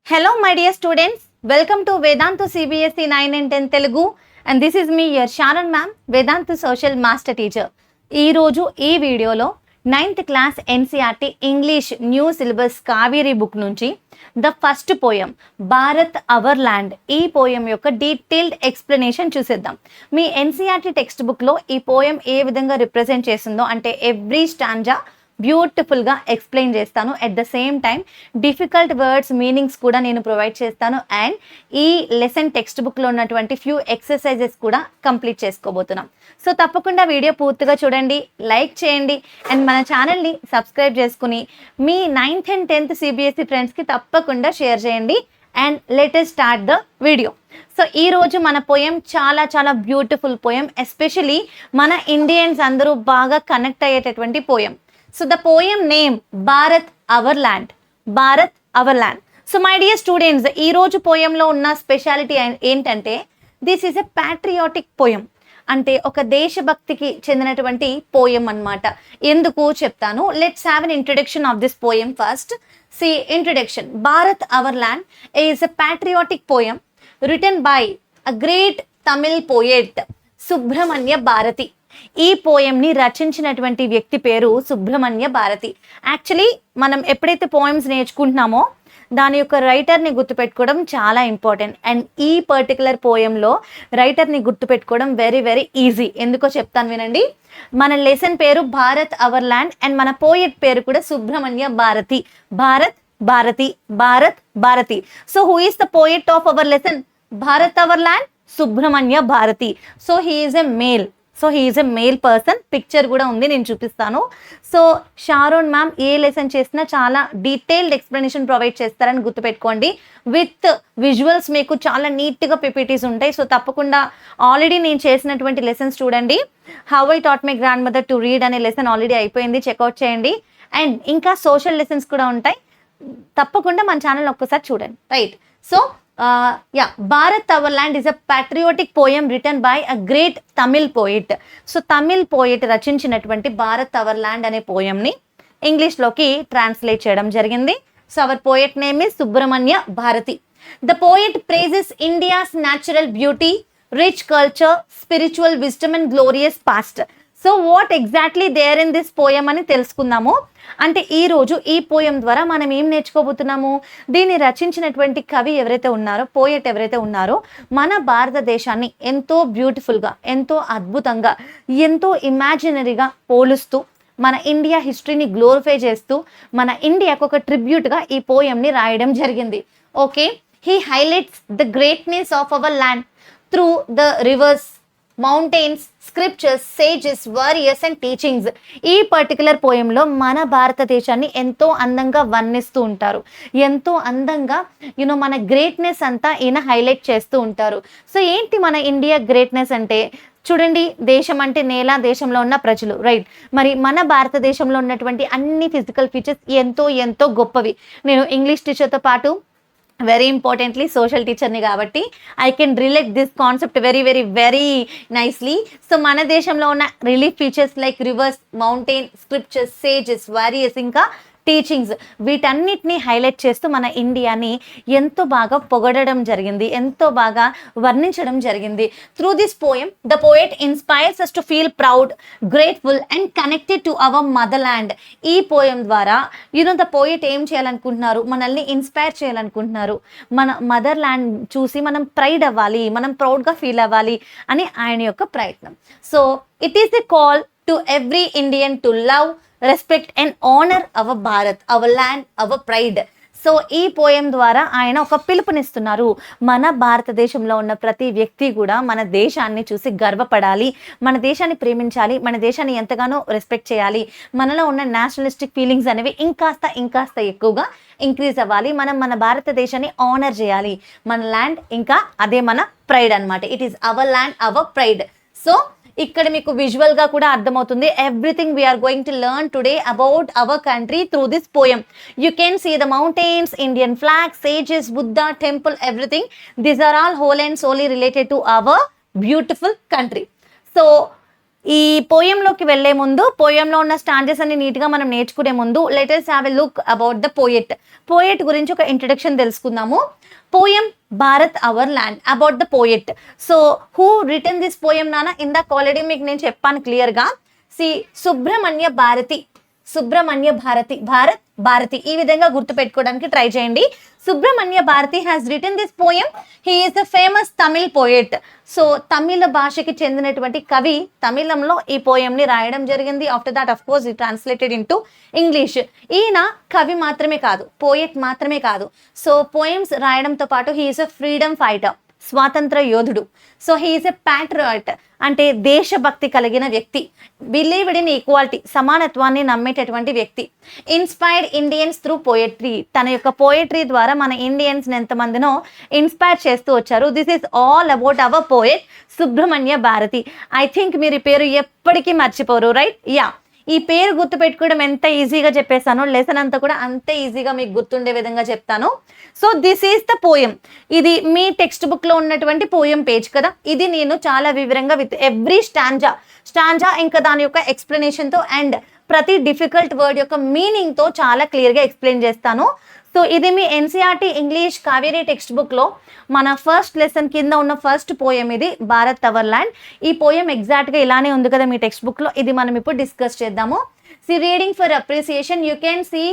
Hello my dear students, welcome to Vedantu CBSE 9 and 10 Telugu and this is me your Sharon ma'am, Vedantu Social Master Teacher. ఈ రోజు ఈ వీడియోలో 9th class NCERT English new syllabus Kaveri book నుంచి the first poem Bharat our land ఈ poem యొక్క detailed explanation చూసేద్దాం. మీ NCERT text బుక్లో ఈ పోయం ఏ విధంగా రిప్రజెంట్ చేస్తుందో అంటే ఎవ్రీ స్టాంజా బ్యూటిఫుల్గా ఎక్స్ప్లెయిన్ చేస్తాను. At the same time difficult words meanings కూడా నేను ప్రొవైడ్ చేస్తాను అండ్ ఈ లెసన్ టెక్స్ట్ బుక్లో ఉన్నటువంటి ఫ్యూ ఎక్సర్సైజెస్ కూడా కంప్లీట్ చేసుకోబోతున్నాం. సో తప్పకుండా వీడియో పూర్తిగా చూడండి, లైక్ చేయండి అండ్ మన ఛానల్ని సబ్స్క్రైబ్ చేసుకుని మీ 9th and 10th సిబిఎస్ఈ ఫ్రెండ్స్కి తప్పకుండా షేర్ చేయండి and let us start the video. So ఈరోజు మన పోయం చాలా బ్యూటిఫుల్ పోయం, ఎస్పెషలీ మన ఇండియన్స్ అందరూ బాగా కనెక్ట్ అయ్యేటటువంటి poem. So the poem name Bharat Our Land. Bharat Our Land. So my dear students, ఈ రోజు పోయంలో ఉన్న స్పెషాలిటీ ఏంటంటే this is a patriotic poem. అంటే ఒక దేశభక్తికి చెందినటువంటి పోయం అన్నమాట. ఎందుకు చెప్తాను. Let's have an introduction of this poem first. See introduction. Bharat our land is a patriotic poem written by a great Tamil poet Subramania Bharati. ఈ పోయంని రచించినటువంటి వ్యక్తి పేరు సుబ్రహ్మణ్య భారతి. యాక్చువల్లీ మనం ఎప్పుడైతే పోయమ్స్ నేర్చుకుంటున్నామో దాని యొక్క రైటర్ని గుర్తుపెట్టుకోవడం చాలా ఇంపార్టెంట్ అండ్ ఈ పర్టికులర్ పోయంలో రైటర్ని గుర్తుపెట్టుకోవడం వెరీ ఈజీ. ఎందుకో చెప్తాను వినండి. మన లెసన్ పేరు భారత్ అవర్ ల్యాండ్ అండ్ మన పోయెట్ పేరు కూడా Subramania Bharati. Bharat Bharati, Bharat Bharati. So who is the poet of our lesson? Bharat our land Subramania Bharati. So he is a male. So he is a male person. Picture కూడా ఉంది, నేను చూపిస్తాను. సో షారోన్ మ్యామ్ ఏ లెసన్ చేసినా చాలా డీటెయిల్డ్ ఎక్స్ప్లెనేషన్ ప్రొవైడ్ చేస్తారని గుర్తుపెట్టుకోండి. విత్ విజువల్స్ మీకు చాలా నీట్గా పిపిటీస్ ఉంటాయి. సో తప్పకుండా ఆల్రెడీ నేను చేసినటువంటి లెసన్స్ చూడండి. How I taught my grandmother to read అనే లెసన్ ఆల్రెడీ అయిపోయింది, చెక్అవుట్ చేయండి. అండ్ ఇంకా సోషల్ లెసన్స్ కూడా ఉంటాయి, తప్పకుండా మన ఛానల్ ఒక్కసారి చూడండి. Right. So Bharat our land is a patriotic poem written by a great Tamil poet. So Tamil poet రచించినటువంటి భారత్ అవర్ ల్యాండ్ అనే పోయంని ఇంగ్లీష్లోకి ట్రాన్స్లేట్ చేయడం జరిగింది. So our poet name is Subramania Bharati. The poet praises India's natural beauty, rich culture, spiritual wisdom and glorious past. So what exactly there in this poem అని తెలుసుకుందాము. అంటే ఈరోజు ఈ poem ద్వారా మనం ఏం నేర్చుకోబోతున్నాము? దీన్ని రచించినటువంటి కవి ఎవరైతే ఉన్నారో, పోయెట్ ఎవరైతే ఉన్నారో, మన భారతదేశాన్ని ఎంతో బ్యూటిఫుల్గా, ఎంతో అద్భుతంగా, ఎంతో ఇమాజినరీగా పోలుస్తూ మన ఇండియా హిస్టరీని గ్లోరిఫై చేస్తూ మన ఇండియాకు ఒక ట్రిబ్యూట్గా ఈ పోయంని రాయడం జరిగింది. Okay. He highlights the greatness of our land through the reverse, mountains, scriptures, sages, warriors and teachings. ఈ పర్టికులర్ పోయంలో మన భారతదేశాన్ని ఎంతో అందంగా వర్ణిస్తూ ఉంటారు, ఎంతో అందంగా మన గ్రేట్నెస్ అంతా ఈయన హైలైట్ చేస్తూ ఉంటారు. సో ఏంటి మన ఇండియా గ్రేట్నెస్ అంటే? చూడండి, దేశం అంటే నేల, దేశంలో ఉన్న ప్రజలు, రైట్. మరి మన భారతదేశంలో ఉన్నటువంటి అన్ని ఫిజికల్ ఫీచర్స్ ఎంతో గొప్పవి. నేను ఇంగ్లీష్ టీచర్తో పాటు వెరీ ఇంపార్టెంట్లీ సోషల్ టీచర్ని కాబట్టి I can relate this concept very nicely. So మన దేశంలో ఉన్న relief features like reverse, mountain, scriptures, sages, warriors, ఇంకా టీచింగ్స్, వీటన్నిటిని హైలైట్ చేస్తూ మన ఇండియాని ఎంతో బాగా పొగడడం జరిగింది, ఎంతో బాగా వర్ణించడం జరిగింది. Through this poem the poet inspires us to feel proud, grateful and connected to our mother land. ఈ పోయం ద్వారా ద పోయెట్ ఏం చేయాలనుకుంటున్నారు? మనల్ని ఇన్స్పైర్ చేయాలనుకుంటున్నారు. మన మదర్ ల్యాండ్ చూసి మనం ప్రైడ్ అవ్వాలి, మనం ప్రౌడ్గా ఫీల్ అవ్వాలి అని ఆయన యొక్క ప్రయత్నం. So it is a call to every Indian to love, respect and honour our Bharat, our land, our pride. So ఈ పోయం ద్వారా ఆయన ఒక పిలుపునిస్తున్నారు. మన భారతదేశంలో ఉన్న ప్రతి వ్యక్తి కూడా మన దేశాన్ని చూసి గర్వపడాలి, మన దేశాన్ని ప్రేమించాలి, మన దేశాన్ని ఎంతగానో రెస్పెక్ట్ చేయాలి. మనలో ఉన్న నేషనలిస్టిక్ ఫీలింగ్స్ అనేవి ఇంకాస్త ఎక్కువగా ఇంక్రీజ్ అవ్వాలి. మనం మన భారతదేశాన్ని ఆనర్ చేయాలి. మన ల్యాండ్ ఇంకా అదే మన ప్రైడ్ అనమాట. It is our land, our pride. So ఇక్కడ మీకు విజువల్గా కూడా అర్థమవుతుంది. Everything we are going to learn today about our country through this poem. You can see the mountains, Indian flag, sages, Buddha temple, everything. These are all whole and solely related to our beautiful country. So ఈ పోయంలోకి వెళ్లే ముందు, పోయంలో ఉన్న stanzas అన్ని నీట్గా మనం నేర్చుకునే ముందు let us have a look about the poet గురించి ఒక ఇంట్రడక్షన్ తెలుసుకుందాము. Poem Bharat our land, about the poet. So who written this poem నాన్న? ఇందాక ఆల్రెడీ మీకు నేను చెప్పాను క్లియర్గా. సుబ్రహ్మణ్య భారతి, భారతి ఈ విధంగా గుర్తుపెట్టుకోవడానికి ట్రై చేయండి. Subramania Bharati has written this poem. He is a famous Tamil poet. So Tamil భాషకి చెందినటువంటి కవి తమిళంలో ఈ పోయంని రాయడం జరిగింది. ఆఫ్టర్ దాట్ అఫ్ కోర్స్ ఈ ట్రాన్స్లేటెడ్ ఇంటూ ఇంగ్లీష్. ఈయన కవి మాత్రమే కాదు, పోయెట్ మాత్రమే కాదు. సో పోయమ్స్ రాయడంతో పాటు he is a freedom fighter, స్వాతంత్ర యోధుడు. So he is a Patriot, అంటే దేశభక్తి కలిగిన వ్యక్తి. బిలీవ్డ్ ఇన్ ఈక్వాలిటీ, సమానత్వాన్ని నమ్మేటటువంటి వ్యక్తి. ఇన్స్పైర్డ్ ఇండియన్స్ త్రూ పోయట్రీ, తన యొక్క పోయట్రీ ద్వారా మన ఇండియన్స్ ఎంతమందినో ఇన్స్పైర్ చేస్తూ వచ్చారు. This is all about our poet Subramania Bharati. I think మీరు ఈ పేరు ఎప్పటికీ మర్చిపోరు, రైట్? యా, ఈ పేరు గుర్తుపెట్టుకోవడం ఎంత ఈజీగా చెప్పేస్తానో లెసన్ అంతా కూడా అంతే ఈజీగా మీకు గుర్తుండే విధంగా చెప్తాను. So this is the poem. ఇది మీ టెక్స్ట్ బుక్లో ఉన్నటువంటి పోయం పేజ్ కదా. ఇది నేను చాలా వివరంగా విత్ ఎవ్రీ స్టాంజా ఇంకా దాని యొక్క ఎక్స్ప్లెనేషన్తో అండ్ ప్రతి డిఫికల్ట్ వర్డ్ యొక్క మీనింగ్తో చాలా క్లియర్గా ఎక్స్ప్లెయిన్ చేస్తాను. సో ఇది మీ ఎన్సీఆర్టీ ఇంగ్లీష్ కావేరీ టెక్స్ట్ బుక్లో మన ఫస్ట్ లెసన్ కింద ఉన్న ఫస్ట్ పోయం ఇది, భారత్ అవర్ ల్యాండ్. ఈ పోయం ఎగ్జాక్ట్గా ఇలానే ఉంది కదా మీ టెక్స్ట్ బుక్లో. ఇది మనం ఇప్పుడు డిస్కస్ చేద్దాము. Reading for appreciation, you can see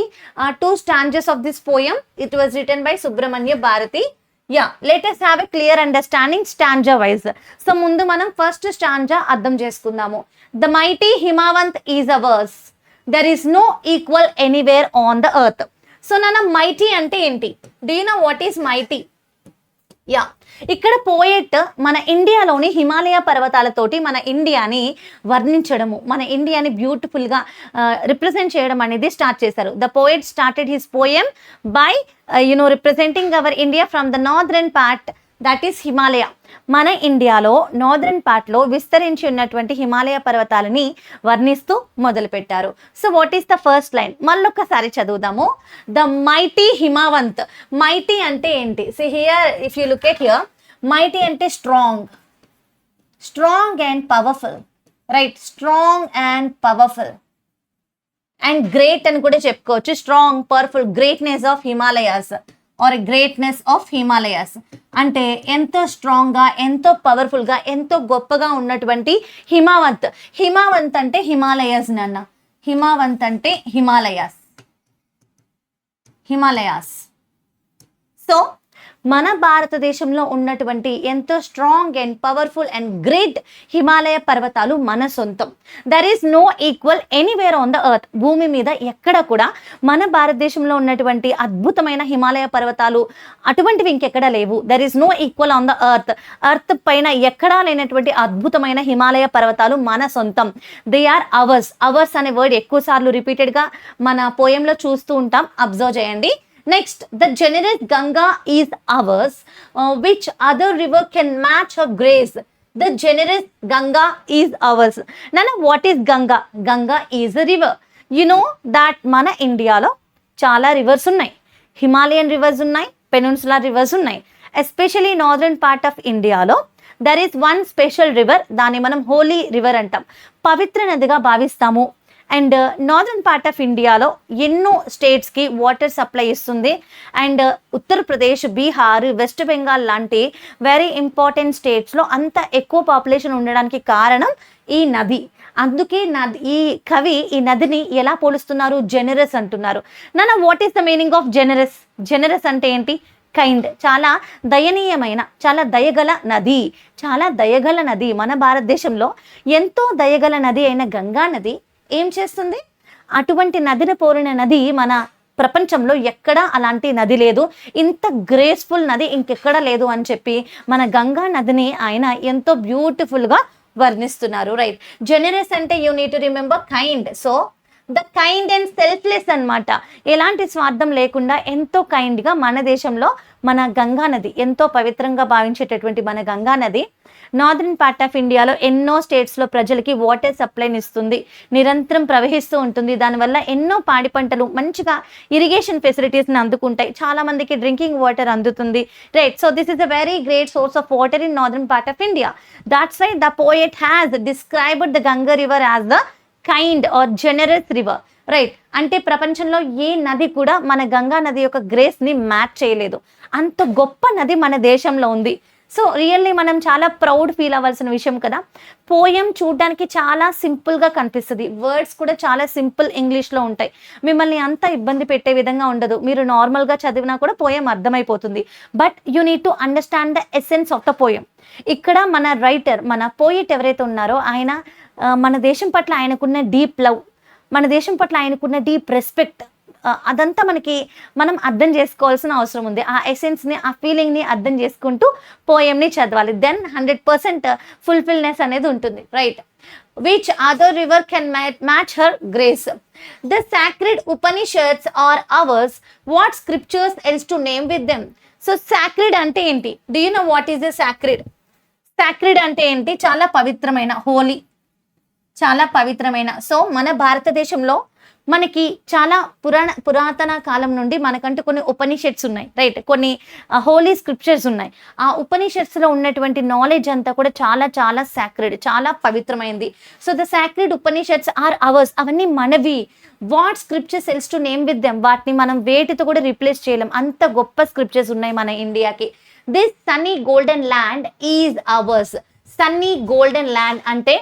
2 stanzas of this poem. It was written by Subramanya Bharati. Yeah, let us have a clear understanding stanza wise. So mundu manam first stanza అర్థం చేసుకుందాము. The mighty Himavant is ours. There is no equal anywhere on the earth. So nana mighty ante enti? Do you know what is mighty? Yeah, ఇక్కడ poet మన ఇండియాలోని హిమాలయ పర్వతాలతోటి మన ఇండియాని వర్ణించడము, మన ఇండియాని బ్యూటిఫుల్గా రిప్రజెంట్ చేయడం అనేది స్టార్ట్ చేశారు. The poet started his poem by representing our India from the northern part, that is Himalaya. మన ఇండియాలో నార్దర్న్ పార్ట్లో విస్తరించి ఉన్నటువంటి హిమాలయ పర్వతాలని వర్ణిస్తూ మొదలుపెట్టారు. So what is the first line? మళ్ళొక్కసారి చదువుదాము. The mighty Himavant. మైటీ అంటే ఏంటి? So here if you look at here, mighty అంటే strong and powerful, right? Strong and powerful and great అని కూడా చెప్పుకోవచ్చు. Strong, powerful, greatness of Himalayas or greatness of Himalayas అంటే ఎంతో స్ట్రాంగ్గా, ఎంతో పవర్ఫుల్గా, ఎంతో గొప్పగా ఉన్నటువంటి హిమావంత్. హిమావంత్ అంటే హిమాలయాస్ నాన్న. హిమావంత్ అంటే హిమాలయాస్. సో మన భారతదేశంలో ఉన్నటువంటి ఎంతో strong and powerful and great Himalaya పర్వతాలు మన సొంతం. There is no equal anywhere on the earth. భూమి మీద ఎక్కడ కూడా మన భారతదేశంలో ఉన్నటువంటి అద్భుతమైన హిమాలయ పర్వతాలు అటువంటివి ఇంకెక్కడ లేవు. There is no equal on the earth పైన ఎక్కడా లేనటువంటి అద్భుతమైన హిమాలయ పర్వతాలు మన సొంతం. దే ఆర్ అవర్స్ అనే వర్డ్ ఎక్కువ సార్లు రిపీటెడ్గా మన పోయంలో చూస్తూ ఉంటాం, అబ్జర్వ్ చేయండి. Next, the generous Ganga is ours. Which other river can match her grace? The generous Ganga is ours. Nana, what is Ganga? Ganga is a river. You know that మన ఇండియాలో చాలా రివర్స్ ఉన్నాయి. Himalayan rivers ఉన్నాయి, peninsular rivers ఉన్నాయి. Especially northern part of ఇండియాలో there is one special river, దాన్ని మనం Holi river అంటాం, పవిత్ర నదిగా భావిస్తాము. అండ్ నార్దర్న్ పార్ట్ ఆఫ్ ఇండియాలో ఎన్నో స్టేట్స్కి వాటర్ సప్లై ఇస్తుంది. అండ్ ఉత్తరప్రదేశ్, బీహార్, వెస్ట్ బెంగాల్ లాంటి వెరీ ఇంపార్టెంట్ స్టేట్స్లో అంత ఎక్కువ పాపులేషన్ ఉండడానికి కారణం ఈ నది. అందుకే ఈ కవి ఈ నదిని ఎలా పోలుస్తున్నారు? జెనరస్ అంటున్నారు. నాన్న, what is the meaning of generous? Generous అంటే ఏంటి? కైండ్, చాలా దయనీయమైన, చాలా దయగల నది, చాలా దయగల నది. మన భారతదేశంలో ఎంతో దయగల నది అయిన గంగా నది ఏం చేస్తుంది? అటువంటి నదిని పోలిన నది మన ప్రపంచంలో ఎక్కడా అలాంటి నది లేదు, ఇంత గ్రేస్ఫుల్ నది ఇంకెక్కడ లేదు అని చెప్పి మన గంగా నదిని ఆయన ఎంతో బ్యూటిఫుల్గా వర్ణిస్తున్నారు, రైట్? జెనరస్ అంటే you need to remember kind. So the kind and selfless అన్నమాట. ఎలాంటి స్వార్థం లేకుండా ఎంతో కైండ్గా మన దేశంలో మన గంగా నది, ఎంతో పవిత్రంగా భావించేటటువంటి మన గంగా నది నార్దర్న్ పార్ట్ ఆఫ్ ఇండియాలో ఎన్నో స్టేట్స్లో ప్రజలకి వాటర్ సప్లైని ఇస్తుంది, నిరంతరం ప్రవహిస్తూ ఉంటుంది. దానివల్ల ఎన్నో పాడి పంటలు మంచిగా ఇరిగేషన్ ఫెసిలిటీస్ని అందుకుంటాయి, చాలా మందికి డ్రింకింగ్ వాటర్ అందుతుంది, right. So this is a very great source of water in northern part of India. That's why the poet has described the Ganga river as the kind or generous river, right. అంటే ప్రపంచంలో ఏ నది కూడా మన గంగా నది యొక్క గ్రేస్ని match చేయలేదు, అంత గొప్ప నది మన దేశంలో ఉంది. సో రియల్లీ మనం చాలా ప్రౌడ్ ఫీల్ అవ్వాల్సిన విషయం కదా. పోయం చూడడానికి చాలా సింపుల్గా కనిపిస్తుంది, వర్డ్స్ కూడా చాలా సింపుల్ ఇంగ్లీష్లో ఉంటాయి, మిమ్మల్ని అంత ఇబ్బంది పెట్టే విధంగా ఉండదు, మీరు నార్మల్గా చదివినా కూడా పోయం అర్థమైపోతుంది. But you need to understand the essence of the poem. ఇక్కడ మన రైటర్, మన పోయిట్ ఎవరైతే ఉన్నారో ఆయన మన దేశం పట్ల ఆయనకున్న డీప్ లవ్, మన దేశం పట్ల ఆయనకున్న డీప్ రెస్పెక్ట్, అదంతా మనం అర్థం చేసుకోవాల్సిన అవసరం ఉంది. ఆ ఎసెన్స్ని, ఆ ఫీలింగ్ని అర్థం చేసుకుంటూ పోయంని చదవాలి. దెన్ 100% ఫుల్ఫిల్నెస్ అనేది ఉంటుంది, right. Which other river can match her grace? The sacred Upanishads are ours, what scriptures else to name with them? So sacred అంటే ఏంటి? Do you know what is the sacred? Sacred అంటే ఏంటి? చాలా పవిత్రమైన, హోలీ, చాలా పవిత్రమైన. సో మన భారతదేశంలో మనకి చాలా పురాతన కాలం నుండి మనకంటూ కొన్ని ఉపనిషత్స్ ఉన్నాయి, రైట్. కొన్ని హోలీ స్క్రిప్చర్స్ ఉన్నాయి. ఆ ఉపనిషత్స్లో ఉన్నటువంటి నాలెడ్జ్ అంతా కూడా చాలా చాలా సాక్రెడ్, చాలా పవిత్రమైంది. So the sacred Upanishads are ours, అవన్నీ మనవి. What scriptures else to name with them? వాటిని మనం వేటితో కూడా రిప్లేస్ చేయలేం, అంత గొప్ప స్క్రిప్చర్స్ ఉన్నాయి మన ఇండియాకి. This Sunny golden land is ours. Sunny golden land అంటే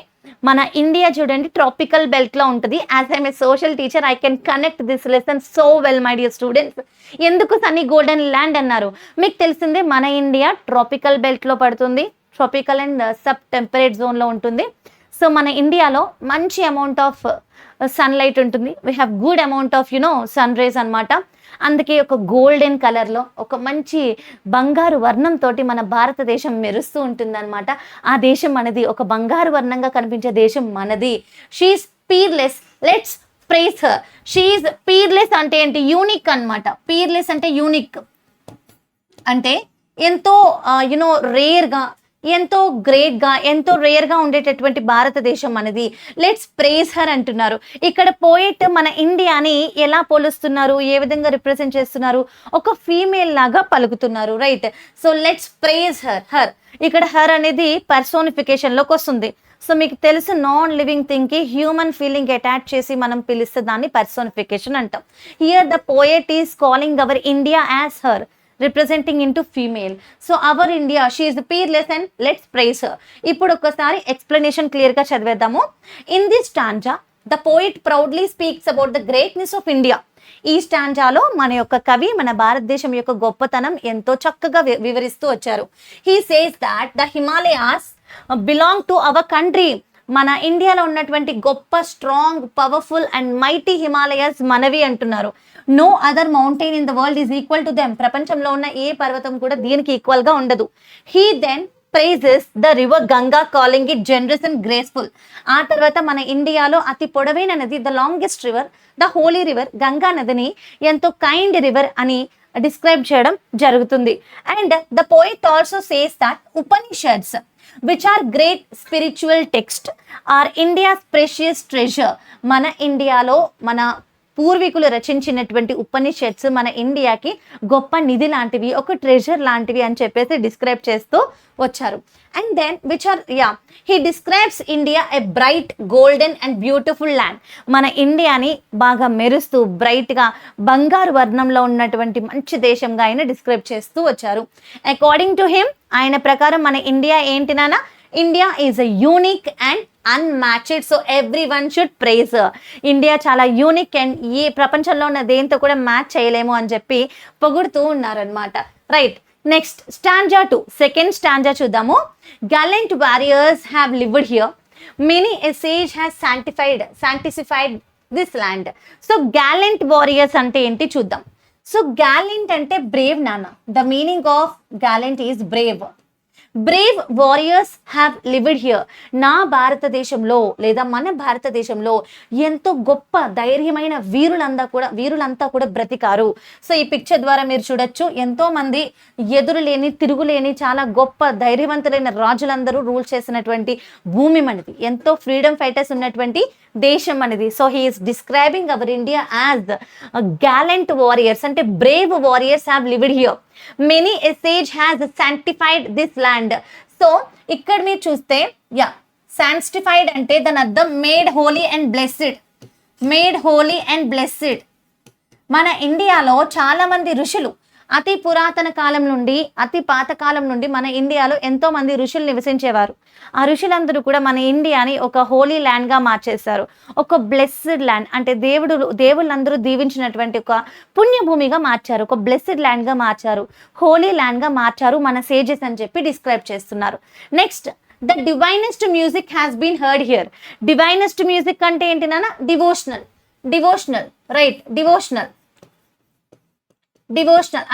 మన ఇండియా చూడండి ట్రాపికల్ బెల్ట్ లో ఉంటుంది. As I'm a social teacher I can connect this lesson so well my dear students. ఎందుకు సన్నీ గోల్డెన్ ల్యాండ్ అన్నారు? మీకు తెలిసిందే మన ఇండియా ట్రాపికల్ బెల్ట్ లో పడుతుంది, ట్రాపికల్ అండ్ సబ్ టెంపరేట్ జోన్లో ఉంటుంది. సో మన ఇండియాలో మంచి అమౌంట్ ఆఫ్ సన్లైట్ ఉంటుంది, we have good amount of sun rays అనమాట. అందుకే ఒక గోల్డెన్ కలర్లో, ఒక మంచి బంగారు వర్ణంతో మన భారతదేశం మెరుస్తూ ఉంటుంది అనమాట. ఆ దేశం మనది, ఒక బంగారు వర్ణంగా కనిపించే దేశం మనది. She's peerless, let's praise her. She's peerless అంటే ఏంటి? యూనిక్ అనమాట. పీర్లెస్ అంటే యూనిక్, అంటే ఎంతో రేర్గా, ఎంతో గ్రేట్గా, ఎంతో రేర్గా ఉండేటటువంటి భారతదేశం మనది. లెట్స్ ప్రేజ్ హర్ అంటున్నారు. ఇక్కడ పోయిట్ మన ఇండియాని ఎలా పోలుస్తున్నారు, ఏ విధంగా రిప్రజెంట్ చేస్తున్నారు? ఒక ఫీమేల్ లాగా పలుకుతున్నారు, right. So let's praise her. Her ఇక్కడ హర్ అనేది పర్సోనిఫికేషన్లోకి వస్తుంది. సో మీకు తెలుసు నాన్ లివింగ్ థింగ్కి హ్యూమన్ ఫీలింగ్ అటాచ్ చేసి మనం పిలిస్తే దాన్ని పర్సోనిఫికేషన్ అంటాం. Here the poet is calling our India as her, representing into female. So our India, she is peerless and let's praise her. ఇప్పుడు ఒకసారి ఎక్స్ప్లెనేషన్ క్లియర్గా చదివేద్దాము. In this stanza, the poet proudly speaks about the greatness of India. ఈ స్టాంజాలో మన యొక్క కవి మన భారతదేశం యొక్క గొప్పతనం ఎంతో చక్కగా వివరిస్తూ వచ్చారు. He says that the Himalayas belong to our country. మన ఇండియాలో ఉన్నటువంటి గొప్ప, strong, powerful and mighty Himalayas మనవి అంటున్నారు. No other mountain in the world is equal to them. ప్రపంచంలో ఉన్న ఏ పర్వతం కూడా దీనికి ఈక్వల్గా ఉండదు. He then praises the river Ganga, calling it generous and graceful. ఆ తర్వాత మన ఇండియాలో అతి పొడవైన నది, the longest river, the holy river, Ganga నదిని ఎంతో కైండ్ రివర్ అని డిస్క్రైబ్ చేయడం జరుగుతుంది. And the poet also says that Upanishads, which are great spiritual text, are India's precious treasure. మన ఇండియాలో మన పూర్వీకులు రచించినటువంటి ఉపనిషత్స్ మన ఇండియాకి గొప్ప నిధి లాంటివి, ఒక ట్రెజర్ లాంటివి అని చెప్పేసి డిస్క్రైబ్ చేస్తూ వచ్చారు. And then which are he describes India a bright, golden and beautiful land. మన ఇండియాని బాగా మెరుస్తూ బ్రైట్గా బంగారు వర్ణంలో ఉన్నటువంటి మంచి దేశంగా ఆయన డిస్క్రైబ్ చేస్తూ వచ్చారు. అకార్డింగ్ టు హిమ్, ఆయన ప్రకారం మన ఇండియా ఏంటి నాన్న? India is a unique and unmatched. So every one should praise. India చాలా యూనిక్ అండ్ ఈ ప్రపంచంలో ఉన్న దేంతో కూడా మ్యాచ్ చేయలేము అని చెప్పి పొగుడుతూ ఉన్నారనమాట, right. Next stanza 2, second stanza చూద్దాము. Gallant warriors have lived here, many a sage has sanctified this land. So gallant warriors అంటే ఏంటి చూద్దాం. సో గ్యాలెంట్ అంటే బ్రేవ్ నాన్న. The meaning of gallant is brave. Brave warriors have lived here. నా భారతదేశంలో లేదా మన భారతదేశంలో ఎంతో గొప్ప ధైర్యమైన వీరులంతా కూడా బ్రతికారు. సో ఈ పిక్చర్ ద్వారా మీరు చూడొచ్చు, ఎంతో మంది ఎదురులేని తిరుగులేని చాలా గొప్ప ధైర్యవంతులైన రాజులందరూ రూల్ చేసినటువంటి భూమి మనది, ఎంతో ఫ్రీడమ్ ఫైటర్స్ ఉన్నటువంటి దేశం అనేది. So he is describing our India as gallant warriors, అంటే brave warriors have lived here. Many a sage has sanctified this land. So ఇక్కడ మీరు చూస్తే సాంక్టిఫైడ్ అంటే దాని అర్థం made holy and blessed. Made holy and blessed. మన ఇండియాలో చాలా మంది ఋషులు అతి పురాతన కాలం నుండి, అతి పాత కాలం నుండి మన ఇండియాలో ఎంతో మంది ఋషులు నివసించేవారు. ఆ ఋషులందరూ కూడా మన ఇండియాని ఒక హోలీ ల్యాండ్గా మార్చేశారు, ఒక బ్లెస్డ్ ల్యాండ్, అంటే దేవుళ్ళందరూ దీవించినటువంటి ఒక పుణ్యభూమిగా మార్చారు, ఒక బ్లెస్డ్ ల్యాండ్గా మార్చారు, హోలీ ల్యాండ్గా మార్చారు మన సేజెస్ అని చెప్పి డిస్క్రైబ్ చేస్తున్నారు. Next, the divinest music has been heard here. Divinest music అంటే ఏంటి నాన్న? Devotional, right. డివోషనల్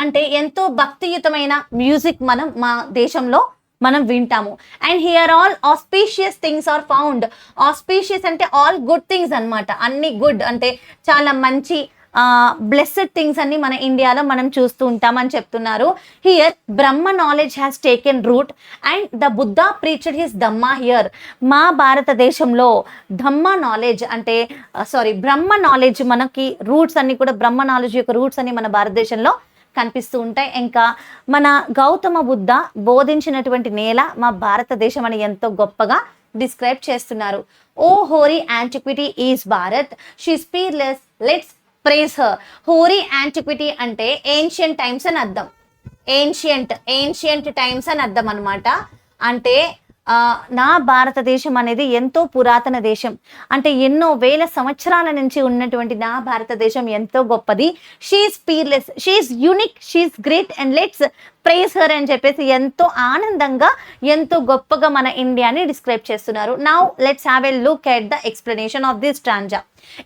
అంటే ఎంతో భక్తియుతమైన మ్యూజిక్ మా దేశంలో మనం వింటాము. And here all auspicious things are found. Auspicious అంటే ఆల్ గుడ్ థింగ్స్ అన్నమాట. అన్ని గుడ్ అంటే చాలా మంచి బ్లెస్డ్ థింగ్స్ అన్ని మన ఇండియాలో మనం చూస్తూ ఉంటామని చెప్తున్నారు. Here Brahma knowledge has taken root and the Buddha preached his dhamma here. మా భారతదేశంలో ధమ్మా నాలెడ్జ్ అంటే బ్రహ్మ నాలెడ్జ్, మనకి రూట్స్ అన్ని కూడా బ్రహ్మ నాలెడ్జ్ యొక్క రూట్స్ అన్ని మన భారతదేశంలో కనిపిస్తూ ఉంటాయి. ఇంకా మన గౌతమ బుద్ధ బోధించినటువంటి నేల మా భారతదేశం అని ఎంతో గొప్పగా డిస్క్రైబ్ చేస్తున్నారు. O hoary antiquity is Bharat, she peerless, let's praise her. Hoary antiquity అంటే ఏన్షియంట్ టైమ్స్ అని అర్థం. ఏన్షియంట్ టైమ్స్ అని అర్థం అనమాట. అంటే నా భారతదేశం అనేది ఎంతో పురాతన దేశం, అంటే ఎన్నో వేల సంవత్సరాల నుంచి ఉన్నటువంటి నా భారతదేశం ఎంతో గొప్పది. She's peerless, she's unique, she's great and let's praise her అని చెప్పేసి ఎంతో ఆనందంగా ఎంతో గొప్పగా మన ఇండియాని డిస్క్రైబ్ చేస్తున్నారు. Now let's have a look at the explanation of this stanza.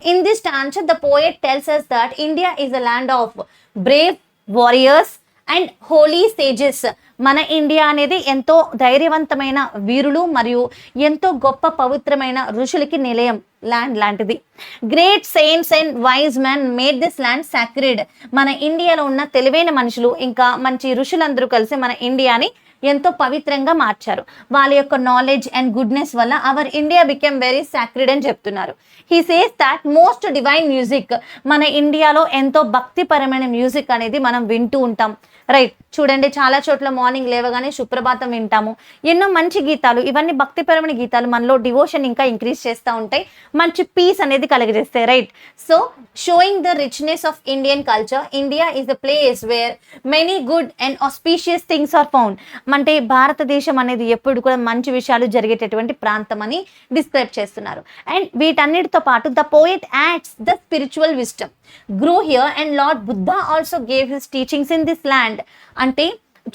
In this stanza, the poet tells us that India is a land of brave warriors and holy sages. మన ఇండియా అనేది ఎంతో ధైర్యవంతమైన వీరులు మరియు ఎంతో గొప్ప పవిత్రమైన ఋషులకి నిలయం, ల్యాండ్ లాంటిది. Great saints and wise man made this land sacred. మన ఇండియాలో ఉన్న తెలివైన మనుషులు ఇంకా మంచి ఋషులందరూ కలిసి మన ఇండియాని ఎంతో పవిత్రంగా మార్చారు. వాళ్ళ యొక్క నాలెడ్జ్ అండ్ గుడ్నెస్ వల్ల our India became very sacred అని చెప్తున్నారు. He says that most divine music, మన ఇండియాలో ఎంతో భక్తిపరమైన మ్యూజిక్ అనేది మనం వింటూ ఉంటాం, రైట్. చూడండి, చాలా చోట్ల మార్నింగ్ లేవగానే సుప్రభాతం వింటాము, ఎన్నో మంచి గీతాలు, ఇవన్నీ భక్తిపరమైన గీతాలు మనలో డివోషన్ ఇంకా ఇంక్రీజ్ చేస్తూ ఉంటాయి, మంచి పీస్ అనేది కలిగజేస్తాయి, right. So showing the richness of Indian culture, India is the place where many good and auspicious things are found. అంటే భారతదేశం అనేది ఎప్పుడు కూడా మంచి విషయాలు జరిగేటటువంటి ప్రాంతం అని డిస్క్రైబ్ చేస్తున్నారు. అండ్ వీటన్నిటితో పాటు the poet ads the spiritual wisdom grew here and Lord Buddha also gave his teachings in this land. అంటే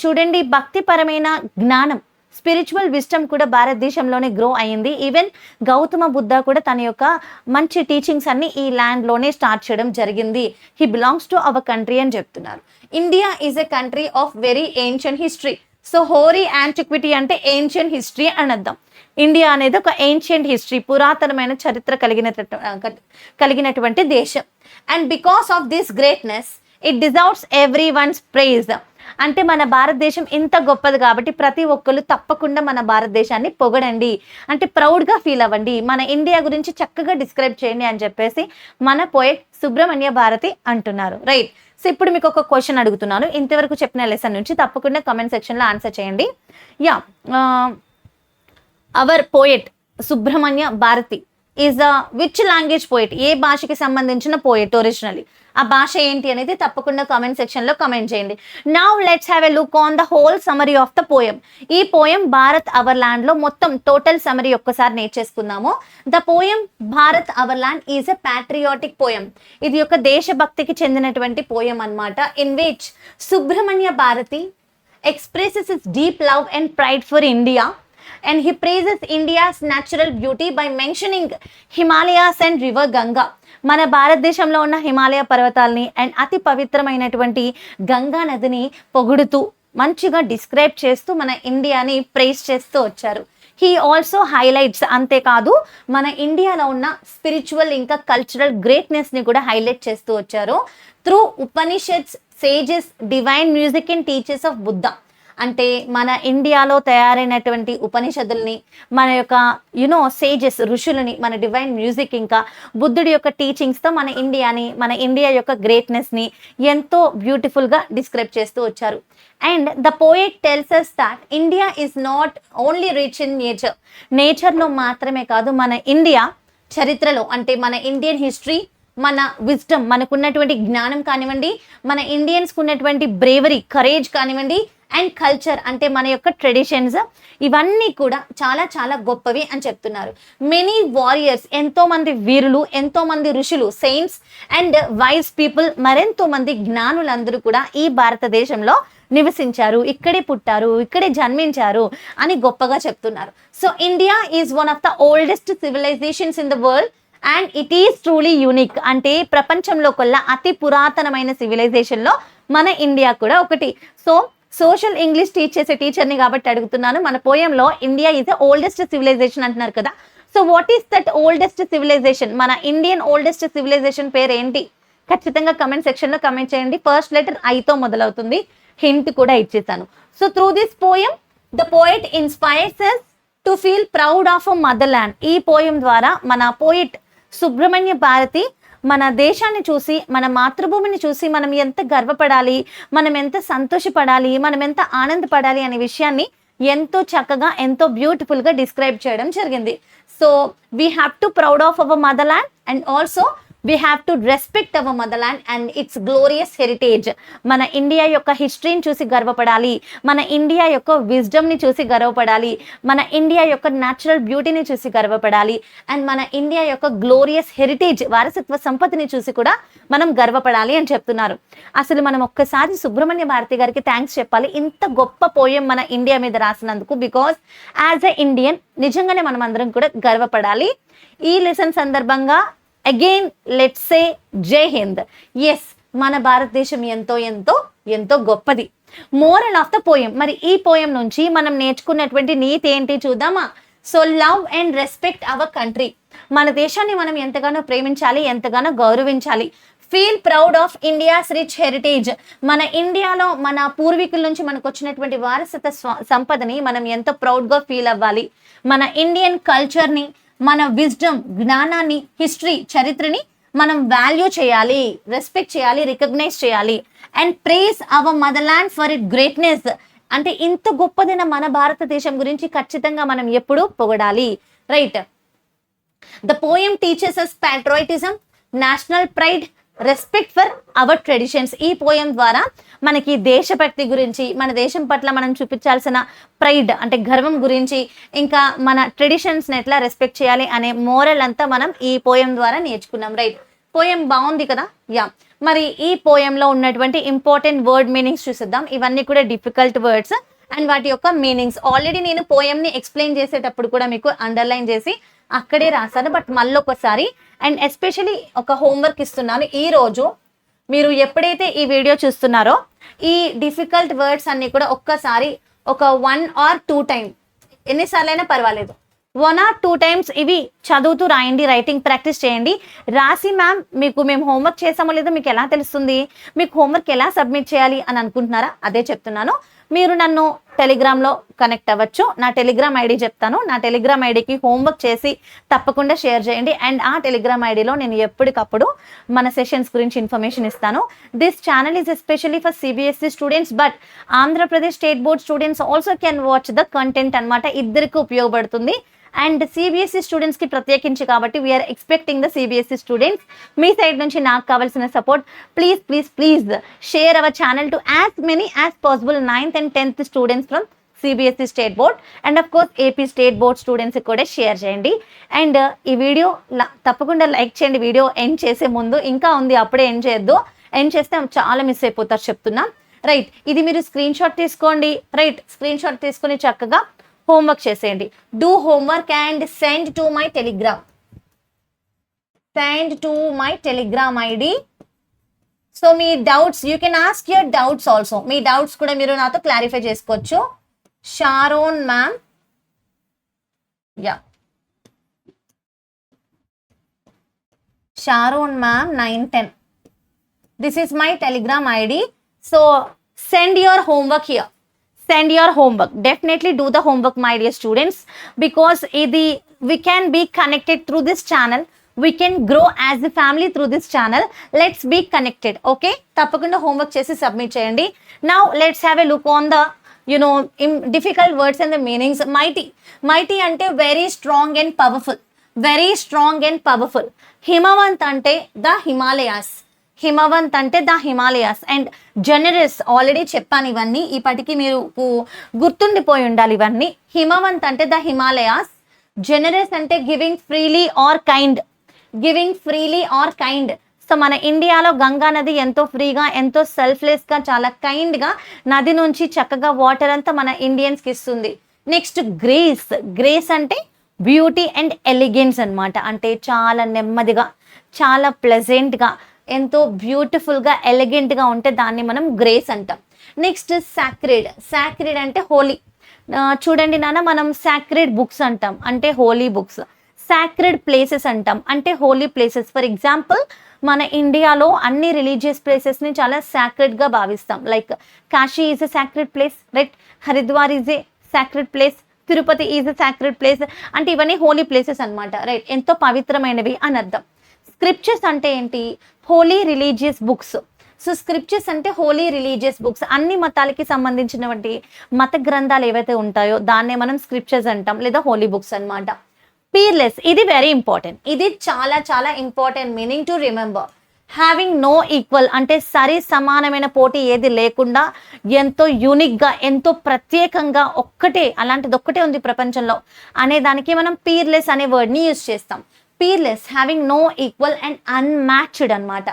చూడండి, భక్తిపరమైన జ్ఞానం, స్పిరిచువల్ విజ్డమ్ కూడా భారతదేశంలోనే గ్రో అయ్యింది. ఈవెన్ గౌతమ బుద్ధ కూడా తన యొక్క మంచి టీచింగ్స్ అన్ని ఈ ల్యాండ్లోనే స్టార్ట్ చేయడం జరిగింది. He belongs to our country అని చెప్తున్నారు. India is a country of very ancient history. So hoary antiquity అంటే ఏన్షియంట్ హిస్టరీ అని అర్థం. ఇండియా అనేది ఒక ఏన్షియంట్ హిస్టరీ, పురాతనమైన చరిత్ర కలిగినటువంటి దేశం. And because of this greatness it deserves every one's praise. అంటే మన భారతదేశం ఇంత గొప్పది కాబట్టి ప్రతి ఒక్కరు తప్పకుండా మన భారతదేశాన్ని పొగడండి, అంటే ప్రౌడ్గా ఫీల్ అవ్వండి, మన ఇండియా గురించి చక్కగా డిస్క్రైబ్ చేయండి అని చెప్పేసి మన పోయెట్ సుబ్రహ్మణ్య భారతి అంటున్నారు, రైట్. సో ఇప్పుడు మీకు ఒక క్వశ్చన్ అడుగుతున్నాను, ఇంతవరకు చెప్పిన లెసన్ నుంచి తప్పకుండా కామెంట్ సెక్షన్లో ఆన్సర్ చేయండి. Our poet Subramania Bharati is which language poet? ఏ భాషకి సంబంధించిన పోయెట్ ఒరిజినల్లీ? ఆ భాష ఏంటి అనేది తప్పకుండా కామెంట్ సెక్షన్లో కామెంట్ చేయండి. Now let's have a look on the whole summary of the poem. ఈ పోయం భారత్ అవర్ ల్యాండ్లో మొత్తం టోటల్ సమరీ ఒక్కసారి నేర్చేసుకుందాము. The poem Bharat our land is a patriotic poem. ఇది ఒక దేశభక్తికి చెందినటువంటి పోయం అన్నమాట. In which Subramania Bharati expresses his deep love and pride for India, and he praises India's natural beauty by mentioning Himalayas and river Ganga. మన భారతదేశంలో ఉన్న Himalaya పర్వతాలని and అతి పవిత్రమైనటువంటి గంగా నదిని పొగుడుతూ మంచిగా డిస్క్రైబ్ చేస్తూ మన ఇండియాని ప్రైజ్ చేస్తూ వచ్చారు. హీ ఆల్సో హైలైట్స్, అంతేకాదు మన ఇండియాలో ఉన్న స్పిరిచువల్ ఇంకా కల్చరల్ గ్రేట్నెస్ని కూడా హైలైట్ చేస్తూ వచ్చారు through Upanishads, sages, divine music and teachers of Buddha. అంటే మన ఇండియాలో తయారైనటువంటి ఉపనిషత్తుల్ని, మన యొక్క సేజెస్ ఋషులని, మన డివైన్ మ్యూజిక్ ఇంకా బుద్ధుడి యొక్క టీచింగ్స్తో మన ఇండియాని, మన ఇండియా యొక్క గ్రేట్నెస్ని ఎంతో బ్యూటిఫుల్గా డిస్క్రైబ్ చేస్తూ వచ్చారు. And the poet tells us that India is not only rich in nature. నేచర్లో మాత్రమే కాదు, మన ఇండియా చరిత్రలో, అంటే మన ఇండియన్ హిస్టరీ, మన విజ్డమ్, మనకున్నటువంటి జ్ఞానం కానివ్వండి, మన ఇండియన్స్కి ఉన్నటువంటి బ్రేవరీ, కరేజ్ కానివ్వండి, అండ్ కల్చర్ అంటే మన యొక్క ట్రెడిషన్స్, ఇవన్నీ కూడా చాలా చాలా గొప్పవి అని చెప్తున్నారు. మెనీ వారియర్స్, ఎంతో మంది వీరులు, ఎంతో మంది ఋషులు, సెయింట్స్ అండ్ వైస్ పీపుల్, మరెంతో మంది జ్ఞానులందరూ కూడా ఈ భారతదేశంలో నివసించారు, ఇక్కడే పుట్టారు, ఇక్కడే జన్మించారు అని గొప్పగా చెప్తున్నారు. So India is one of the oldest civilisations in the world and it is truly unique. అంటే ప్రపంచంలో కల్లా అతి పురాతనమైన సివిలైజేషన్లో మన ఇండియా కూడా ఒకటి. సో సోషల్ ఇంగ్లీష్ టీచ్ చేసే టీచర్ని కాబట్టి అడుగుతున్నాను, మన పోయంలో India is the oldest civilization అంటున్నారు కదా. So what is that oldest civilization? మన ఇండియన్ ఓల్డెస్ట్ సివిలైజేషన్ పేరు ఏంటి? ఖచ్చితంగా కమెంట్ సెక్షన్లో కమెంట్ చేయండి. ఫస్ట్ లెటర్ ఐతో మొదలవుతుంది, హింట్ కూడా ఇచ్చేసాను. So through this poem the poet inspires us to feel proud of a mother land. ఈ పోయం ద్వారా మన పోయిట్ సుబ్రహ్మణ్య భారతి మన దేశాన్ని చూసి, మన మాతృభూమిని చూసి మనం ఎంత గర్వపడాలి, మనం ఎంత సంతోషపడాలి, మనం ఎంత ఆనందపడాలి అనే విషయాన్ని ఎంతో చక్కగా, ఎంతో బ్యూటిఫుల్గా డిస్క్రైబ్ చేయడం జరిగింది. So we have to proud of our mother land and also we have to respect our motherland and its glorious heritage. మన ఇండియా యొక్క హిస్టరీని చూసి గర్వపడాలి, మన ఇండియా యొక్క విజ్డమ్ని చూసి గర్వపడాలి, మన ఇండియా యొక్క న్యాచురల్ బ్యూటీని చూసి గర్వపడాలి, అండ్ మన ఇండియా యొక్క గ్లోరియస్ హెరిటేజ్, వారసత్వ సంపత్తిని చూసి కూడా మనం గర్వపడాలి అని చెప్తున్నారు. అసలు మనం ఒక్కసారి సుబ్రహ్మణ్య భారతి గారికి థ్యాంక్స్ చెప్పాలి, ఇంత గొప్ప పోయం మన ఇండియా మీద రాసినందుకు. బికాస్ యాజ్ ఎ ఇండియన్ నిజంగానే మనం అందరం కూడా గర్వపడాలి. ఈ లెసన్ సందర్భంగా అగైన్ లెట్స్ సే జై హింద్. ఎస్, మన భారతదేశం ఎంతో ఎంతో ఎంతో గొప్పది. మోరల్ ఆఫ్ ద పోయం, మరి ఈ పోయం నుంచి మనం నేర్చుకున్నటువంటి నీతి ఏంటి చూద్దామా? So love and respect our country. మన దేశాన్ని మనం ఎంతగానో ప్రేమించాలి, ఎంతగానో గౌరవించాలి. Feel proud of India's rich heritage. మన ఇండియాలో మన పూర్వీకుల నుంచి మనకు వచ్చినటువంటి వారసత్వ సంపదని మనం ఎంతో ప్రౌడ్గా ఫీల్ అవ్వాలి. మన ఇండియన్ కల్చర్ని, మన విజ్డమ్, జ్ఞానాన్ని, హిస్టరీ, చరిత్రని మనం వాల్యూ చేయాలి, రెస్పెక్ట్ చేయాలి, రికగ్నైజ్ చేయాలి. And praise our mother land for it greatness. అంటే ఇంత గొప్పదైన మన భారతదేశం గురించి ఖచ్చితంగా మనం ఎప్పుడూ పొగడాలి. Right. The poem teachers us patriotism, national pride, respect for our traditions. ఈ పోయం ద్వారా మనకి దేశభక్తి గురించి, మన దేశం పట్ల మనం చూపించాల్సిన ప్రైడ్ అంటే గర్వం గురించి, ఇంకా మన ట్రెడిషన్స్ని ఎట్లా రెస్పెక్ట్ చేయాలి అనే మోరల్ అంతా మనం ఈ పోయం ద్వారా నేర్చుకున్నాం. రైట్. పోయం బాగుంది కదా? యా. మరి ఈ పోయంలో ఉన్నటువంటి ఇంపార్టెంట్ వర్డ్ మీనింగ్స్ చూసిద్దాం. ఇవన్నీ కూడా డిఫికల్ట్ వర్డ్స్ అండ్ వాటి యొక్క మీనింగ్స్ ఆల్రెడీ నేను పోయంని ఎక్స్ప్లెయిన్ చేసేటప్పుడు కూడా మీకు అండర్లైన్ చేసి అక్కడే రాశాను, బట్ మళ్ళీ ఒకసారి. అండ్ ఎస్పెషలీ ఒక హోంవర్క్ ఇస్తున్నాను. ఈరోజు మీరు ఎప్పుడైతే ఈ వీడియో చూస్తున్నారో ఈ డిఫికల్ట్ వర్డ్స్ అన్ని కూడా ఒక్కసారి ఒక 1 or 2 టైమ్స్, ఎన్నిసార్లు అయినా పర్వాలేదు, 1 or 2 టైమ్స్ ఇవి చదువుతూ రాయండి, రైటింగ్ ప్రాక్టీస్ చేయండి. రాసి మ్యామ్ మేము హోంవర్క్ చేసామో లేదో మీకు ఎలా తెలుస్తుంది, మీకు హోంవర్క్ ఎలా సబ్మిట్ చేయాలి అని అనుకుంటున్నారా? అదే చెప్తున్నాను. మీరు నన్ను టెలిగ్రామ్లో కనెక్ట్ అవ్వచ్చు. నా టెలిగ్రామ్ ఐడి చెప్తాను. నా టెలిగ్రామ్ ఐడికి హోంవర్క్ చేసి తప్పకుండా షేర్ చేయండి. అండ్ ఆ టెలిగ్రామ్ ఐడిలో నేను ఎప్పటికప్పుడు మన సెషన్స్ గురించి ఇన్ఫర్మేషన్ ఇస్తాను. This channel is especially for CBSE students, but Andhra Pradesh state board students also can watch the content అనమాట. ఇద్దరికి ఉపయోగపడుతుంది. అండ్ సిబిఎస్ఈ స్టూడెంట్స్కి ప్రత్యేకించి కాబట్టి we are expecting the CBSE students. Me side నుంచి నాకు కావాల్సిన support please please please share our channel to as many as possible 9th and 10th students from CBSE state board and of course AP state board స్టూడెంట్స్కి కూడా share చేయండి. And ఈ video తప్పకుండా like చేయండి. Video end చేసే ముందు ఇంకా ఉంది, అప్పుడే ఎండ్ చేయొద్దు. ఎండ్ చేస్తే చాలా మిస్ అయిపోతారు చెప్తున్నా. రైట్. ఇది మీరు స్క్రీన్ షాట్ తీసుకోండి. రైట్. స్క్రీన్ షాట్ తీసుకొని చక్కగా హోంవర్క్ చేసేయండి. Do homework and send to my Telegram. Send to my Telegram ID. So me doubts you can ask your doubts also. Me doubts కూడా మీరు నాతో క్లారిఫై చేసుకోవచ్చు. Sharon ma'am, yeah Sharon ma'am 910. This is my Telegram ID. So send your homework here. Send your homework. Definitely do the homework, my dear students, because we can be connected through this channel. We can grow as a family through this channel. Let's be connected. Okay? తప్పకుండా homework చేసి submit చేయండి. Now let's have a look on the difficult words and the meanings. Mighty అంటే very strong and powerful. Very strong and powerful. Himavant అంటే the Himalayas. Himavant అంటే the Himalayas. And generous already చెప్పాను, ఇవన్నీ ఇప్పటికీ మీరు గుర్తుండిపోయి ఉండాలి ఇవన్నీ. హిమవంత్ అంటే ద హిమాలయాస్. జనరస్ అంటే giving freely or kind. Giving freely or kind. So మన ఇండియాలో గంగా నది ఎంతో ఫ్రీగా, ఎంతో సెల్ఫ్లెస్గా, చాలా కైండ్గా నది నుంచి చక్కగా వాటర్ అంతా మన ఇండియన్స్కి ఇస్తుంది. Next grace. గ్రేస్ అంటే బ్యూటీ అండ్ ఎలిగెన్స్ అనమాట. అంటే చాలా నెమ్మదిగా, చాలా ప్లెజెంట్గా, ఎంతో బ్యూటిఫుల్గా, ఎలిగెంట్గా ఉంటే దాన్ని మనం గ్రేస్ అంటాం. Next sacred. సాక్రెడ్ అంటే హోలీ. చూడండి నాన్న, మనం సాక్రెడ్ బుక్స్ అంటాం, అంటే హోలీ బుక్స్. సాక్రెడ్ ప్లేసెస్ అంటాం, అంటే హోలీ ప్లేసెస్. ఫర్ ఎగ్జాంపుల్ మన ఇండియాలో అన్ని రిలీజియస్ ప్లేసెస్ని చాలా సాక్రెడ్గా భావిస్తాం. Like Kashi is a sacred place, right? Haridwar is a sacred place, Tirupati is a sacred place. అంటే ఇవన్నీ హోలీ ప్లేసెస్ అనమాట, రైట్? ఎంతో పవిత్రమైనవి అని అర్థం. స్క్రిప్చర్స్ అంటే ఏంటి? Holy religious books. So scriptures అంటే హోలీ రిలీజియస్ బుక్స్. అన్ని మతాలకి సంబంధించినటువంటి మత గ్రంథాలు ఏవైతే ఉంటాయో దాన్నే మనం స్క్రిప్చర్స్ అంటాం, లేదా హోలీ బుక్స్ అనమాట. పీర్లెస్, ఇది వెరీ ఇంపార్టెంట్. ఇది చాలా చాలా important meaning to remember. Having no equal అంటే సరి సమానమైన పోటీ ఏది లేకుండా, ఎంతో యూనిక్గా, ఎంతో ప్రత్యేకంగా, అలాంటిది ఒక్కటే ఉంది ప్రపంచంలో అనే దానికి మనం పీర్లెస్ అనే వర్డ్ని యూజ్ చేస్తాం. Peerless, having no equal and unmatched అనమాట.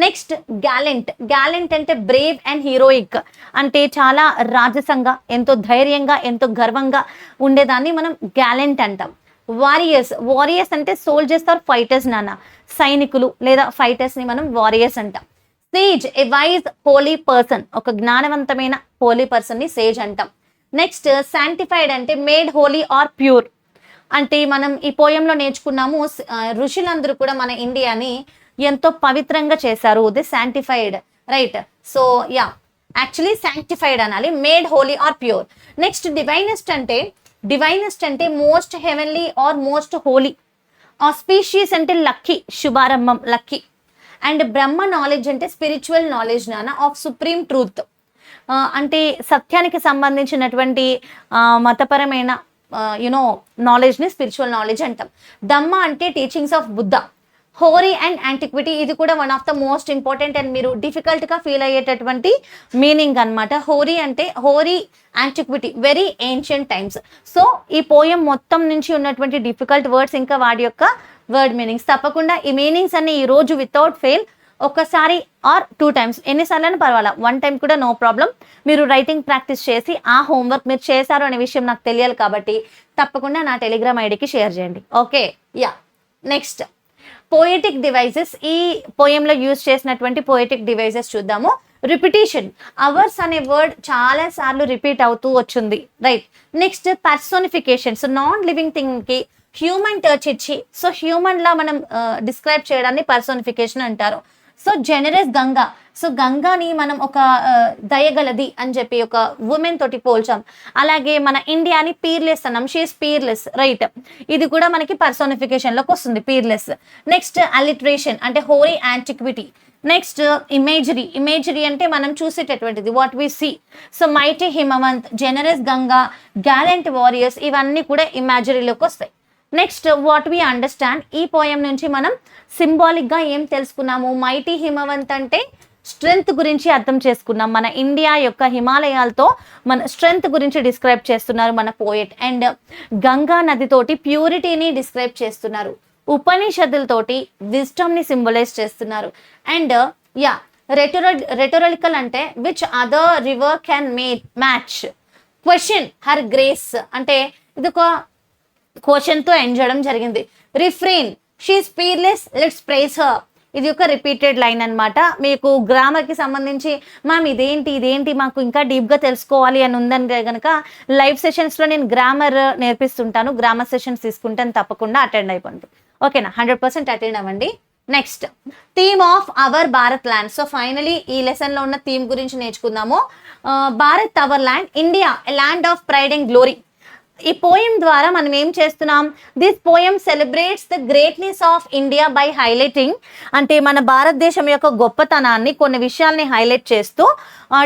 Next gallant. గ్యాలెంట్ అంటే బ్రేవ్ అండ్ హీరోయిక్. అంటే చాలా రాజసంగా, ఎంతో ధైర్యంగా, ఎంతో గర్వంగా ఉండేదాన్ని మనం గ్యాలెంట్ అంటాం. వారియర్స్. వారియర్స్ అంటే సోల్జర్స్ ఆర్ ఫైటర్స్ నాన్న. సైనికులు లేదా ఫైటర్స్ని మనం వారియర్స్ అంటాం. Sage, a wise holy person. ఒక జ్ఞానవంతమైన హోలీ పర్సన్ని సేజ్ అంటాం. నెక్స్ట్ శాంటిఫైడ్ అంటే మేడ్ హోలీ ఆర్ ప్యూర్. అంటే మనం ఈ పోయంలో నేర్చుకున్నాము, ఋషులందరూ కూడా మన ఇండియాని ఎంతో పవిత్రంగా చేశారు. The sanctified, right? So yeah, actually sanctified అనాలి. Made holy or pure. Next divinest అంటే most heavenly or most holy. Auspicious అంటే లక్కీ, శుభారంభం, లక్కీ. అండ్ బ్రహ్మ నాలెడ్జ్ అంటే స్పిరిచువల్ నాలెడ్జ్ నాన్న ఆఫ్ సుప్రీం ట్రూత్. అంటే సత్యానికి సంబంధించినటువంటి మతపరమైన నాలెడ్జ్ని స్పిరిచువల్ నాలెడ్జ్ అంటాం. ధమ్మ అంటే teachings of Buddha. Hoary and antiquity, ఇది కూడా one of the most important and మీరు డిఫికల్ట్గా ఫీల్ అయ్యేటటువంటి మీనింగ్ అనమాట. హోరీ అంటే hoary antiquity, very ancient times. So ఈ పోయం మొత్తం నుంచి ఉన్నటువంటి డిఫికల్ట్ వర్డ్స్, ఇంకా వాటి యొక్క వర్డ్ మీనింగ్స్, తప్పకుండా ఈ మీనింగ్స్ అన్ని ఈ రోజు వితౌట్ ఫెయిల్ ఒకసారి ఆర్ 2 times, ఎన్నిసార్లు పర్వాలా, 1 time కూడా నో ప్రాబ్లం, మీరు రైటింగ్ ప్రాక్టీస్ చేసి ఆ హోంవర్క్ మీరు చేశారు అనే విషయం నాకు తెలియాలి. కాబట్టి తప్పకుండా నా టెలిగ్రామ్ ఐడికి షేర్ చేయండి. Okay, yeah. Next poetic devices. ఈ పోయంలో యూజ్ చేసినటువంటి పోయెటిక్ డివైజెస్ చూద్దాము. రిపిటేషన్. అవర్స్ అనే వర్డ్ చాలా సార్లు రిపీట్ అవుతూ వచ్చింది, right? Next personification. So non living thing కి హ్యూమన్ టచ్ ఇచ్చి, సో హ్యూమన్ లా మనం డిస్క్రైబ్ చేయడాన్ని పర్సోనిఫికేషన్ అంటారు. So generous Ganga. సో గంగాని మనం ఒక దయగలది అని చెప్పి ఒక ఉమెన్ తోటి పోల్చాం. అలాగే మన ఇండియాని పీర్లెస్ అన్నాం, షీఈస్ పీర్లెస్, రైట్? ఇది కూడా మనకి పర్సోనిఫికేషన్ లోకి వస్తుంది, పీర్లెస్. నెక్స్ట్ అలిట్రేషన్ అంటే hoary antiquity. Next imagery. Imagery అంటే మనం చూసేటటువంటిది, what we see. So mighty Himavant, generous Ganga, gallant warriors, ఇవన్నీ కూడా ఇమాజరీలోకి వస్తాయి. Next what we understand. ఈ పోయం నుంచి మనం సింబాలిక్గా ఏం తెలుసుకున్నాము? మైటీ హిమవంత్ అంటే స్ట్రెంగ్త్ గురించి అర్థం చేసుకున్నాం. మన ఇండియా యొక్క హిమాలయాలతో మన స్ట్రెంగ్త్ గురించి డిస్క్రైబ్ చేస్తున్నారు మన పోయెట్. అండ్ గంగా నదితోటి ప్యూరిటీని డిస్క్రైబ్ చేస్తున్నారు. ఉపనిషత్తులతోటి విజ్డమ్ని సింబలైజ్ చేస్తున్నారు. అండ్ యా, రెటోరికల్ అంటే which other river can match. Question her grace అంటే ఇది ఒక క్వశ్చన్తో ఎండ్ చేయడం జరిగింది. Refrain, she's peerless, let's praise her. ఇది ఒక రిపీటెడ్ లైన్ అనమాట. మీకు గ్రామర్కి సంబంధించి మ్యామ్ ఇదేంటి మాకు ఇంకా డీప్గా తెలుసుకోవాలి అని ఉందంటే కనుక లైవ్ సెషన్స్లో నేను గ్రామర్ నేర్పిస్తుంటాను. గ్రామర్ సెషన్స్ తీసుకుంటాను, తప్పకుండా అటెండ్ అయిపోండి. ఓకేనా, 100% అటెండ్ అవ్వండి. Next, theme of our Bharat land. So finally ఈ లెసన్లో ఉన్న థీమ్ గురించి నేర్చుకుందాము. Bharat our land, India land of pride and glory. ఈ పోయం ద్వారా మనం ఏం చేస్తున్నాం, this poem celebrates the greatness of India by highlighting, అంటే మన భారతదేశం యొక్క గొప్పతనాన్ని కొన్ని విషయాల్ని హైలైట్ చేస్తూ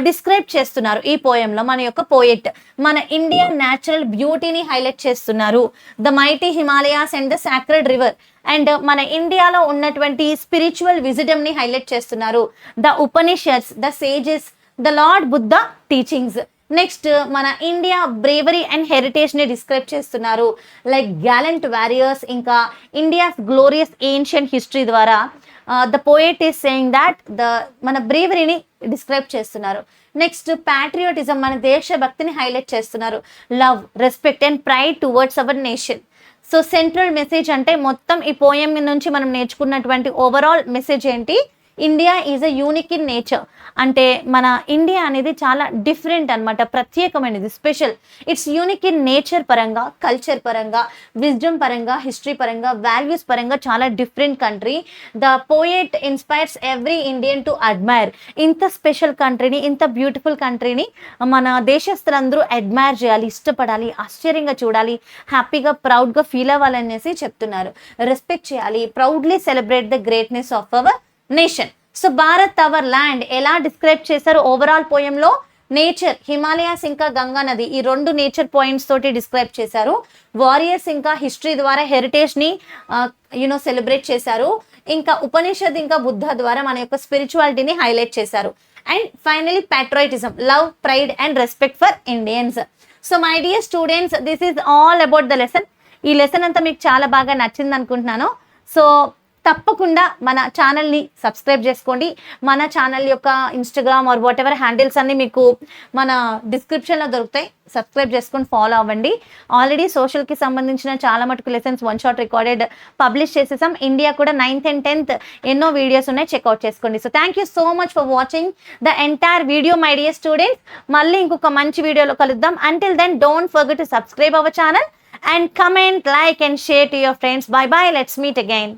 డిస్క్రైబ్ చేస్తున్నారు ఈ పోయంలో. మన యొక్క పోయెట్ మన ఇండియా న్యాచురల్ బ్యూటీని హైలైట్ చేస్తున్నారు. The mighty Himalayas and the sacred river, and మన ఇండియాలో ఉన్నటువంటి స్పిరిచువల్ విజిడమ్ని హైలైట్ చేస్తున్నారు. The Upanishads, the sages, the lord Buddha teachings. Next, మన ఇండియా బ్రేవరీ అండ్ హెరిటేజ్ని డిస్క్రైబ్ చేస్తున్నారు, లైక్ గ్యాలెంట్ వారియర్స్, ఇంకా ఇండియాస్ గ్లోరియస్ ఏన్షియంట్ హిస్టరీ ద్వారా the poet is saying that మన బ్రేవరీని describe చేస్తున్నారు. నెక్స్ట్, ప్యాట్రియోటిజం, మన దేశభక్తిని హైలైట్ చేస్తున్నారు. Love, respect and pride towards our nation. So central message అంటే మొత్తం ఈ పోయం నుంచి మనం నేర్చుకున్నటువంటి ఓవరాల్ మెసేజ్ ఏంటి, India is a unique in nature. అంటే మన ఇండియా అనేది చాలా డిఫరెంట్ అనమాట, ప్రత్యేకమైనది, special. It's unique in nature పరంగా, కల్చర్ పరంగా, విజ్డమ్ పరంగా, హిస్టరీ పరంగా, వాల్యూస్ పరంగా చాలా different country. The poet inspires every Indian to admire. ఇంత స్పెషల్ కంట్రీని, ఇంత బ్యూటిఫుల్ కంట్రీని మన దేశస్తులందరూ అడ్మైర్ చేయాలి, ఇష్టపడాలి, ఆశ్చర్యంగా చూడాలి, హ్యాపీగా ప్రౌడ్గా ఫీల్ అవ్వాలనేసి చెప్తున్నారు. రెస్పెక్ట్ చేయాలి, proudly celebrate the greatness of our nation. So Bharat our land ఎలా డిస్క్రైబ్ చేశారు ఓవరాల్ పోయంలో, నేచర్, హిమాలయాస్ ఇంకా గంగా నది, ఈ రెండు నేచర్ పాయింట్స్ తోటి డిస్క్రైబ్ చేశారు. వారియర్స్ ఇంకా హిస్టరీ ద్వారా హెరిటేజ్ని సెలబ్రేట్ చేశారు. ఇంకా ఉపనిషత్ ఇంకా బుద్ధ ద్వారా మన యొక్క స్పిరిచువాలిటీని హైలైట్ చేశారు. And finally patriotism, love, pride and respect for Indians. So my dear students, this is all about the lesson. ఈ లెసన్ అంతా మీకు చాలా బాగా నచ్చింది అనుకుంటున్నాను. సో తప్పకుండా మన ఛానల్ని సబ్స్క్రైబ్ చేసుకోండి. మన ఛానల్ యొక్క Instagram are what ever handles అన్ని మీకు మన డిస్క్రిప్షన్లో దొరుకుతాయి. సబ్స్క్రైబ్ చేసుకొని ఫాలో అవ్వండి. ఆల్రెడీ సోషల్కి సంబంధించిన చాలా మటుకు lessons one shot recorded publish చేసేసాం. ఇండియా కూడా 9th and 10th ఎన్నో వీడియోస్ ఉన్నాయి, చెక్అవుట్ చేసుకోండి. So thank you so much for watching the entire video my dear students. మళ్ళీ ఇంకొక మంచి వీడియోలో కలుద్దాం. Until then don't forget to subscribe our channel and comment, like and share to your friends. Bye bye, let's meet again.